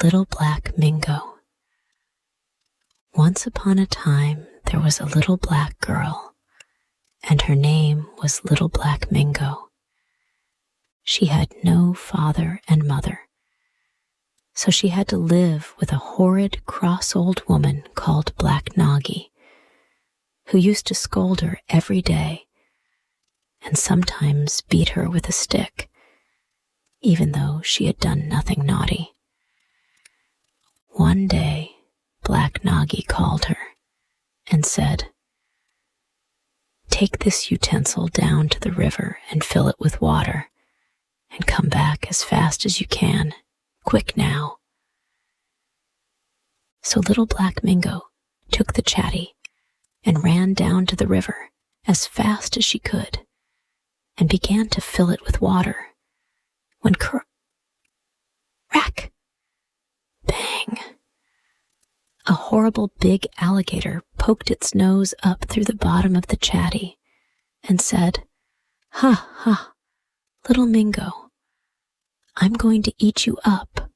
Little Black Mingo. Once upon a time, there was a little black girl, and her name was Little Black Mingo. She had no father and mother, so she had to live with a horrid, cross old woman called Black Noggy, who used to scold her every day and sometimes beat her with a stick, even though she had done nothing naughty. One day, Black Noggy called her and said, "Take this utensil down to the river and fill it with water, and come back as fast as you can. Quick now." So Little Black Mingo took the chatty and ran down to the river as fast as she could and began to fill it with water when crack! Bang! A horrible big alligator poked its nose up through the bottom of the chatty and said, "Ha, ha, little Mingo, I'm going to eat you up."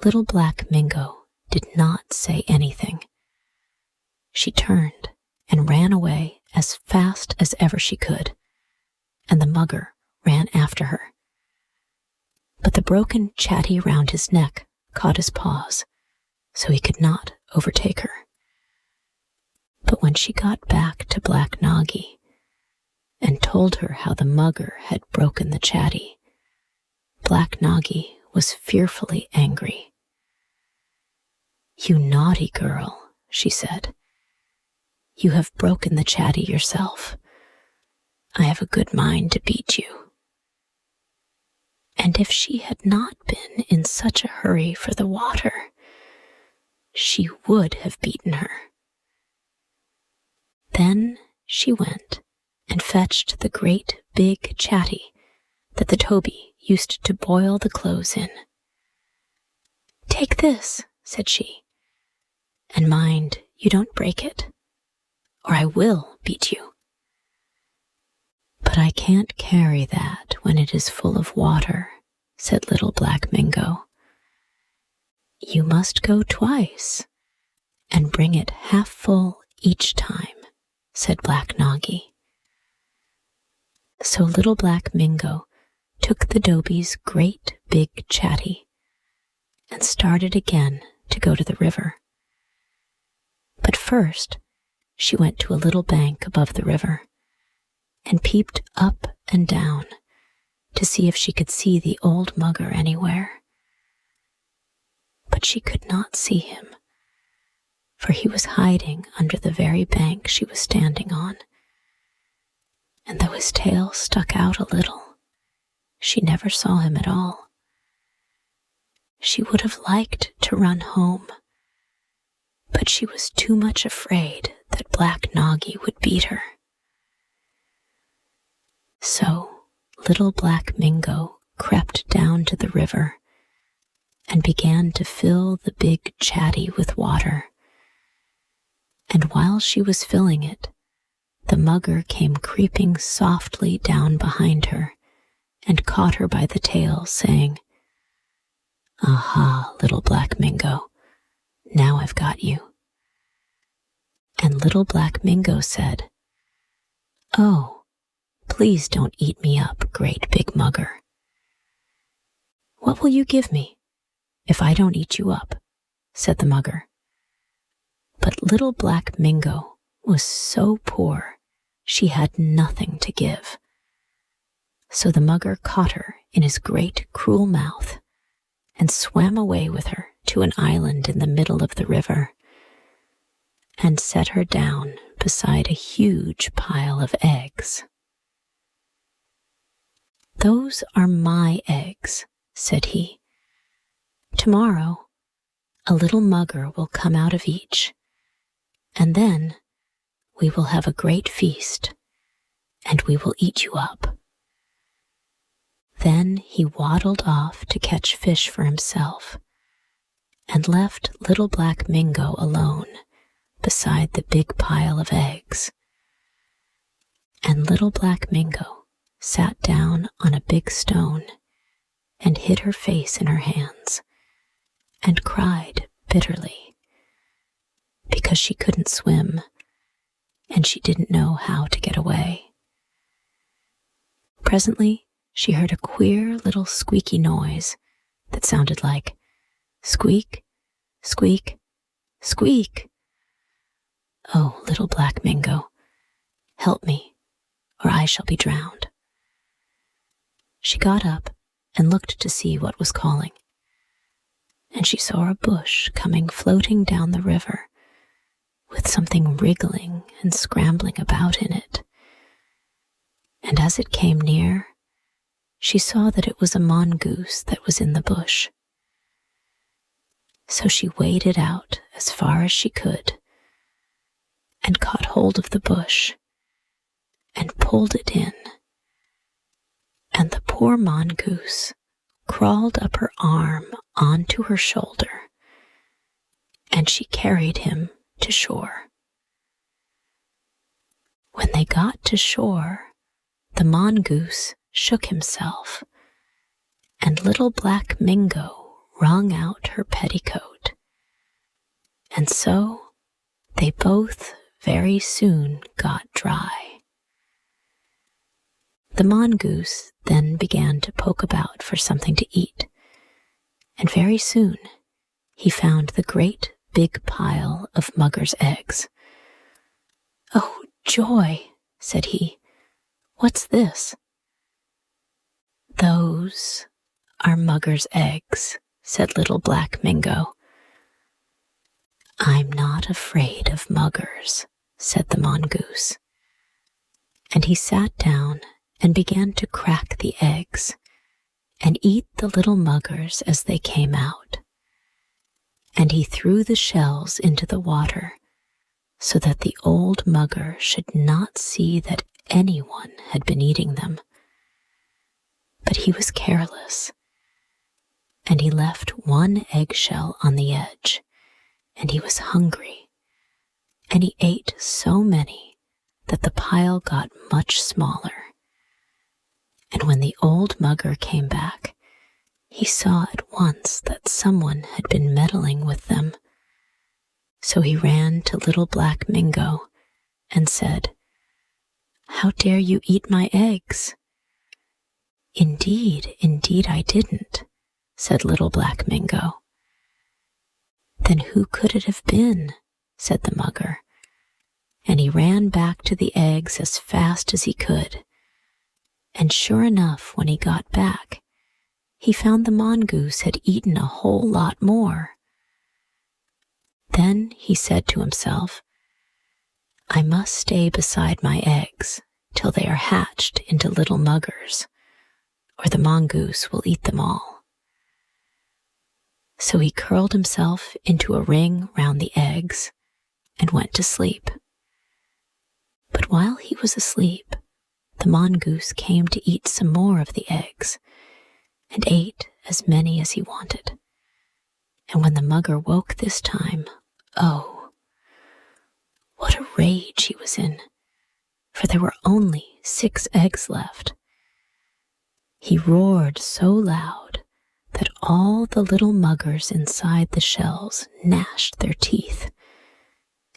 Little Black Mingo did not say anything. She turned and ran away as fast as ever she could, and the mugger ran after her. But the broken chatty round his neck caught his paws, so he could not overtake her. But when she got back to Black Noggy and told her how the mugger had broken the chatty, Black Noggy was fearfully angry. "You naughty girl," she said. "You have broken the chatty yourself. I have a good mind to beat you." And if she had not been in such a hurry for the water, she would have beaten her. Then she went and fetched the great big chatty that the Toby used to boil the clothes in. "Take this," said she, "and mind you don't break it, or I will beat you." "But I can't carry that when it is full of water," said Little Black Mingo. "You must go twice, and bring it half full each time," said Black Noggy. So Little Black Mingo took the Dobie's great big chatty and started again to go to the river. But first, she went to a little bank above the river and peeped up and down to see if she could see the old mugger anywhere. But she could not see him, for he was hiding under the very bank she was standing on. And though his tail stuck out a little, she never saw him at all. She would have liked to run home, but she was too much afraid that Black Noggy would beat her. So Little Black Mingo crept down to the river and began to fill the big chatty with water. And while she was filling it, the mugger came creeping softly down behind her and caught her by the tail, saying, "Aha, Little Black Mingo, now I've got you." And Little Black Mingo said, "Oh, please don't eat me up, great big mugger." "What will you give me if I don't eat you up?" said the mugger. But Little Black Mingo was so poor she had nothing to give. So the mugger caught her in his great cruel mouth and swam away with her to an island in the middle of the river and set her down beside a huge pile of eggs. "Those are my eggs," said he. "Tomorrow, a little mugger will come out of each, and then we will have a great feast, and we will eat you up." Then he waddled off to catch fish for himself, and left Little Black Mingo alone beside the big pile of eggs. And Little Black Mingo sat down on a big stone and hid her face in her hands and cried bitterly because she couldn't swim and she didn't know how to get away. Presently, she heard a queer little squeaky noise that sounded like squeak, squeak, squeak. Oh, little black Mingo, help me, or I shall be drowned. She got up and looked to see what was calling, and she saw a bush coming floating down the river with something wriggling and scrambling about in it. And as it came near, she saw that it was a mongoose that was in the bush. So she waded out as far as she could and caught hold of the bush and pulled it in. And the poor mongoose crawled up her arm onto her shoulder, and she carried him to shore. When they got to shore, the mongoose shook himself, and little black Mingo wrung out her petticoat. And so they both very soon got dry. The mongoose then began to poke about for something to eat, and very soon he found the great big pile of mugger's eggs. "Oh, joy," said he. "What's this?" "Those are mugger's eggs," said little black Mingo. "I'm not afraid of muggers," said the mongoose. And he sat down and began to crack the eggs and eat the little muggers as they came out. And he threw the shells into the water so that the old mugger should not see that anyone had been eating them. But he was careless, and he left one eggshell on the edge, and he was hungry, and he ate so many that the pile got much smaller. And when the old mugger came back, he saw at once that someone had been meddling with them. So he ran to little black Mingo and said, "How dare you eat my eggs?" "Indeed, indeed I didn't," said little black Mingo. "Then who could it have been?" said the mugger. And he ran back to the eggs as fast as he could. And sure enough, when he got back, he found the mongoose had eaten a whole lot more. Then he said to himself, "I must stay beside my eggs till they are hatched into little muggers, or the mongoose will eat them all." So he curled himself into a ring round the eggs and went to sleep. But while he was asleep, the mongoose came to eat some more of the eggs, and ate as many as he wanted. And when the mugger woke this time, oh, what a rage he was in, for there were only 6 eggs left. He roared so loud that all the little muggers inside the shells gnashed their teeth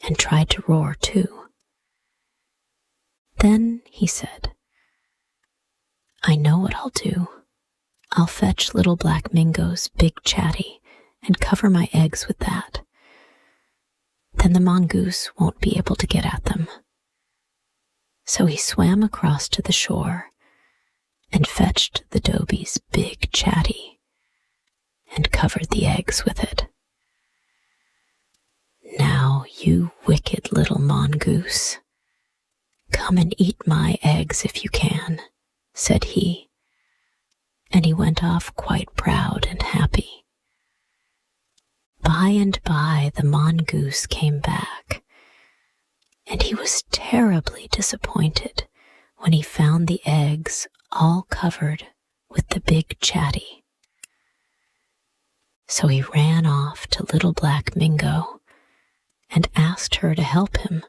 and tried to roar too. Then he said, "I know what I'll do. I'll fetch little black Mingo's big chatty and cover my eggs with that. Then the mongoose won't be able to get at them." So he swam across to the shore and fetched the Dobie's big chatty and covered the eggs with it. "Now, you wicked little mongoose, come and eat my eggs if you can," said he, and he went off quite proud and happy. By and by the mongoose came back, and he was terribly disappointed when he found the eggs all covered with the big chatty. So he ran off to little black Mingo and asked her to help him,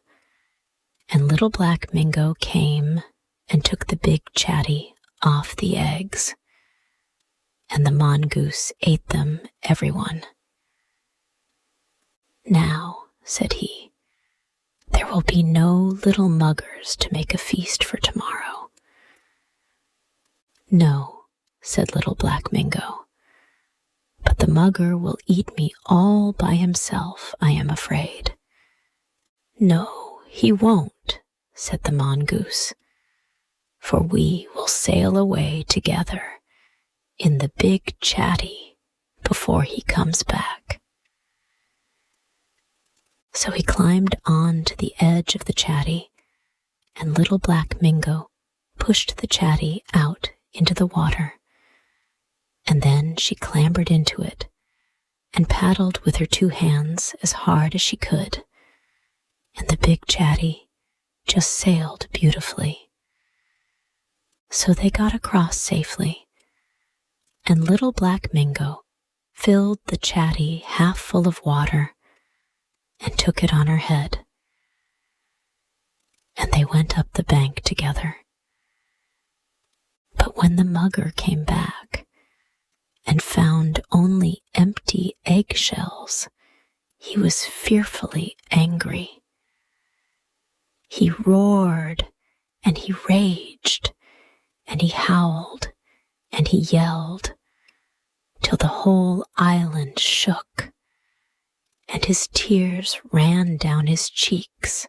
and little black Mingo came and took the big chatty off the eggs, and the mongoose ate them, everyone, "Now," said he, "there will be no little muggers to make a feast for tomorrow." "No," said Little Black Mingo, "but the mugger will eat me all by himself, I am afraid." "No, he won't," said the mongoose, "for we will sail away together in the big chatty before he comes back." So he climbed on to the edge of the chatty, and Little Black Mingo pushed the chatty out into the water, and then she clambered into it and paddled with her 2 hands as hard as she could, and the big chatty just sailed beautifully. So they got across safely, and Little Black Mingo filled the chatty half full of water and took it on her head, and they went up the bank together. But when the mugger came back and found only empty eggshells, he was fearfully angry. He roared and he raged and he howled and he yelled till the whole island shook, and his tears ran down his cheeks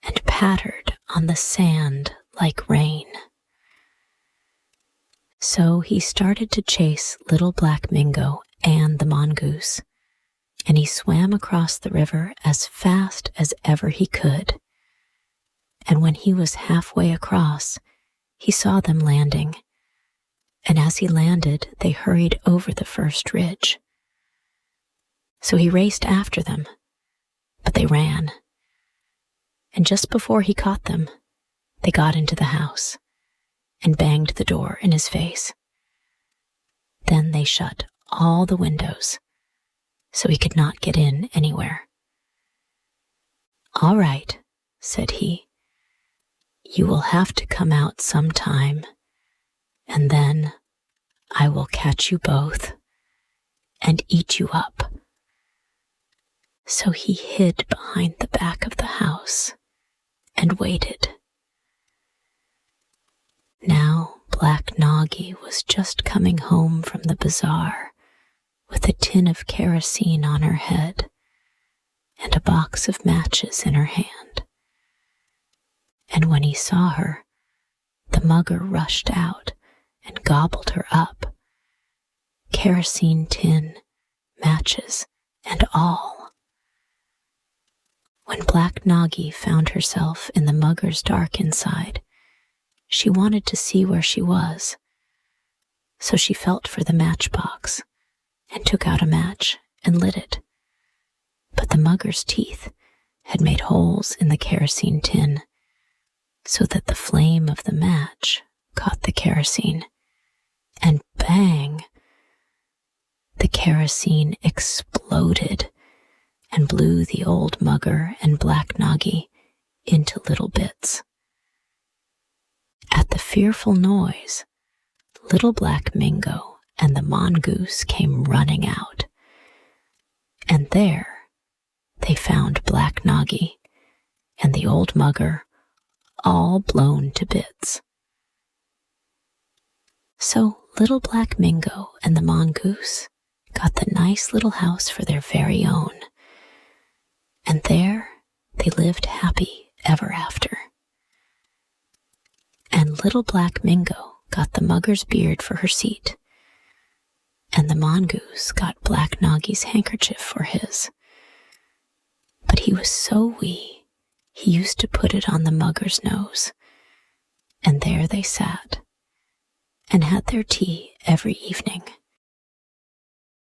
and pattered on the sand like rain. So he started to chase Little Black Mingo and the mongoose, and he swam across the river as fast as ever he could. And when he was halfway across, he saw them landing, and as he landed, they hurried over the first ridge. So he raced after them, but they ran. And just before he caught them, they got into the house and banged the door in his face. Then they shut all the windows, so he could not get in anywhere. "All right," said he, "you will have to come out sometime, and then I will catch you both and eat you up." So he hid behind the back of the house and waited. Now Black Noggy was just coming home from the bazaar with a tin of kerosene on her head and a box of matches in her hand. And when he saw her, the mugger rushed out and gobbled her up, kerosene tin, matches, and all. When Black Noggy found herself in the mugger's dark inside, she wanted to see where she was, so she felt for the matchbox and took out a match and lit it. But the mugger's teeth had made holes in the kerosene tin, so that the flame of the match caught the kerosene, and bang! The kerosene exploded and blew the old mugger and Black Noggy into little bits. At the fearful noise, Little Black Mingo and the mongoose came running out, and there they found Black Noggy and the old mugger all blown to bits. So Little Black Mingo and the mongoose got the nice little house for their very own, and there they lived happy ever after. And Little Black Mingo got the mugger's beard for her seat, and the mongoose got Black Noggy's handkerchief for his. But he was so wee, he used to put it on the mugger's nose, and there they sat and had their tea every evening.